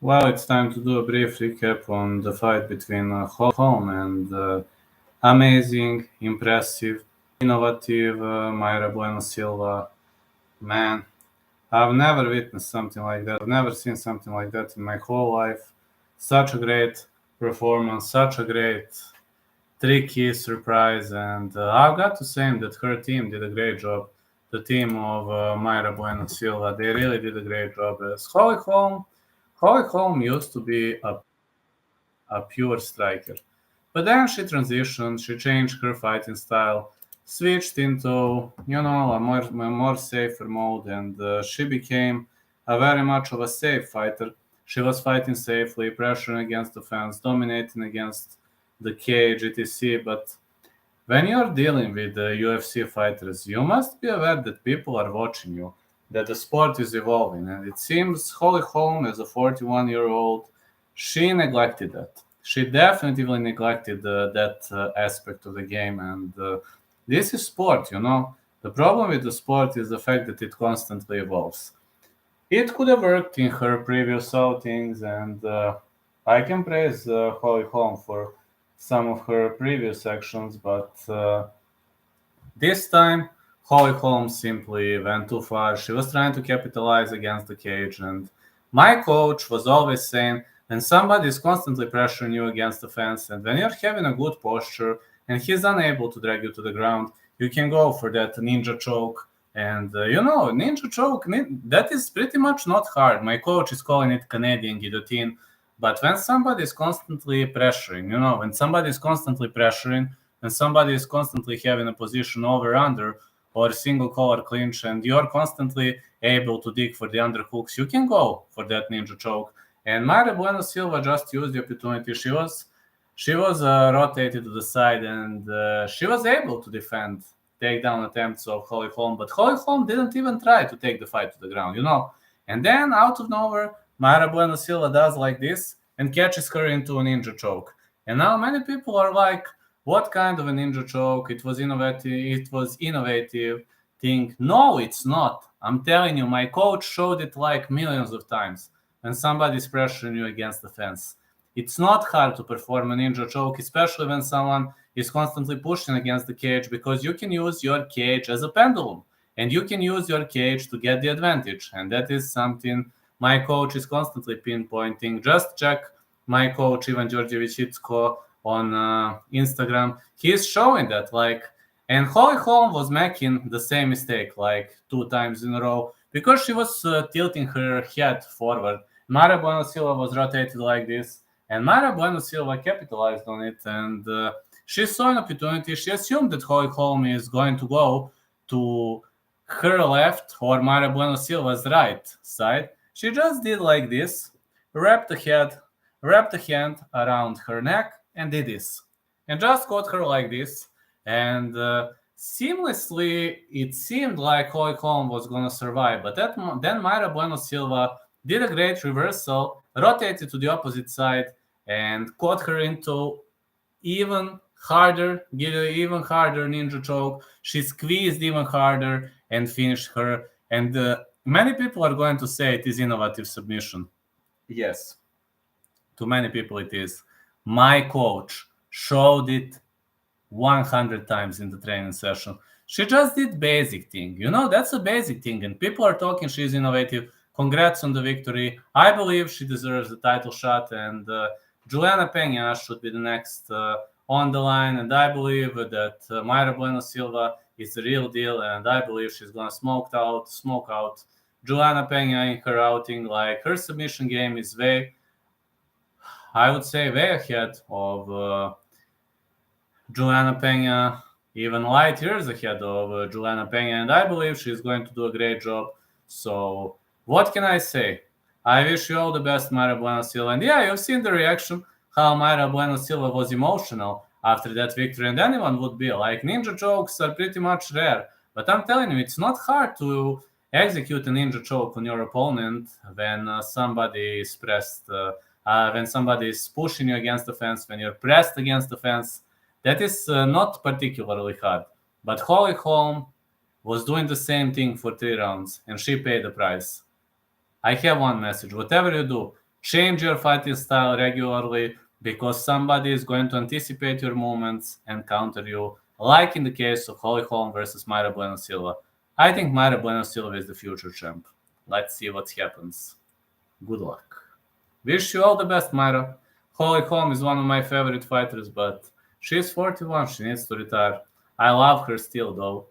Well, it's time to do a brief recap on the fight between Holm and amazing, impressive, innovative Mayra Bueno Silva. Man, I've never witnessed something like that. I've never seen something like that in my whole life. Such a great performance, such a great tricky surprise, and I've got to say that her team did a great job. The team of Mayra Bueno Silva, they really did a great job. As Holly Holm used to be a pure striker. But then she transitioned, she changed her fighting style, switched into, a more safer mode, and she became a very much of a safe fighter. She was fighting safely, pressuring against the fence, dominating against the cage, etc. But when you're dealing with UFC fighters, you must be aware that people are watching you, that the sport is evolving, and it seems Holly Holm, as a 41-year-old, she neglected that. She definitely neglected that aspect of the game, and this is sport. The problem with the sport is the fact that it constantly evolves. It could have worked in her previous outings, and I can praise Holly Holm for some of her previous actions, but this time Holly Holm simply went too far. She was trying to capitalize against the cage, and my coach was always saying, when somebody is constantly pressuring you against the fence, and when you're having a good posture and he's unable to drag you to the ground, you can go for that ninja choke. And ninja choke, that is pretty much not hard. My coach is calling it Canadian guillotine. But when somebody is constantly pressuring, when somebody is constantly pressuring, and somebody is constantly having a position over under or single collar clinch, and you're constantly able to dig for the underhooks, you can go for that ninja choke. And Mayra Bueno Silva just used the opportunity. She was rotated to the side, and she was able to defend takedown attempts of Holly Holm, but Holly Holm didn't even try to take the fight to the ground. And then out of nowhere, Mayra Bueno Silva does like this and catches her into a ninja choke. And now many people are like, what kind of a ninja choke? It was innovative thing. No, it's not. I'm telling you, my coach showed it like millions of times when somebody's pressuring you against the fence. It's not hard to perform a ninja choke, especially when someone is constantly pushing against the cage, because you can use your cage as a pendulum and you can use your cage to get the advantage. And that is something my coach is constantly pinpointing. Just check my coach, Ivan Georgievich on Instagram. He's showing that, and Holly Holm was making the same mistake like 2 times in a row because she was tilting her head forward. Mayra Bueno Silva was rotated like this, and Mayra Bueno Silva capitalized on it, and she saw an opportunity. She assumed that Holly Holm is going to go to her left or Mayra Bueno Silva's right side. She just did like this, wrapped the hand around her neck, and did this. And just caught her like this. And seamlessly, it seemed like Holly Holm was going to survive. But then Mayra Bueno Silva did a great reversal, rotated to the opposite side, and caught her into even harder ninja choke. She squeezed even harder and finished her. And many people are going to say it is innovative submission. Yes, to many people it is. My coach showed it 100 times in the training session. She just did basic thing. That's a basic thing. And people are talking she's innovative. Congrats on the victory. I believe she deserves the title shot. And Juliana Pena should be the next on the line. And I believe that Mayra Bueno Silva is the real deal. And I believe she's going to smoke out Juliana Pena in her outing. Like, her submission game is I would say, way ahead of Juliana Pena, even light years ahead of Juliana Pena, and I believe she's going to do a great job. So, what can I say? I wish you all the best, Mayra Bueno Silva. And yeah, you've seen the reaction, how Mayra Bueno Silva was emotional after that victory, and anyone would be. Like, ninja chokes are pretty much rare, but I'm telling you, it's not hard to execute a ninja choke on your opponent when somebody is pressed, when somebody is pushing you against the fence, when you're pressed against the fence. That is not particularly hard. But Holly Holm was doing the same thing for 3 rounds, and she paid the price. I have one message. Whatever you do, Change your fighting style regularly because somebody is going to anticipate your movements and counter you, like in the case of Holm versus Mayra Bueno Silva. I think Mayra Bueno Silva is the future champ. Let's see what happens. Good luck. Wish you all the best, Mayra. Holm is one of my favorite fighters, but she's 41. She needs to retire. I love her still, though.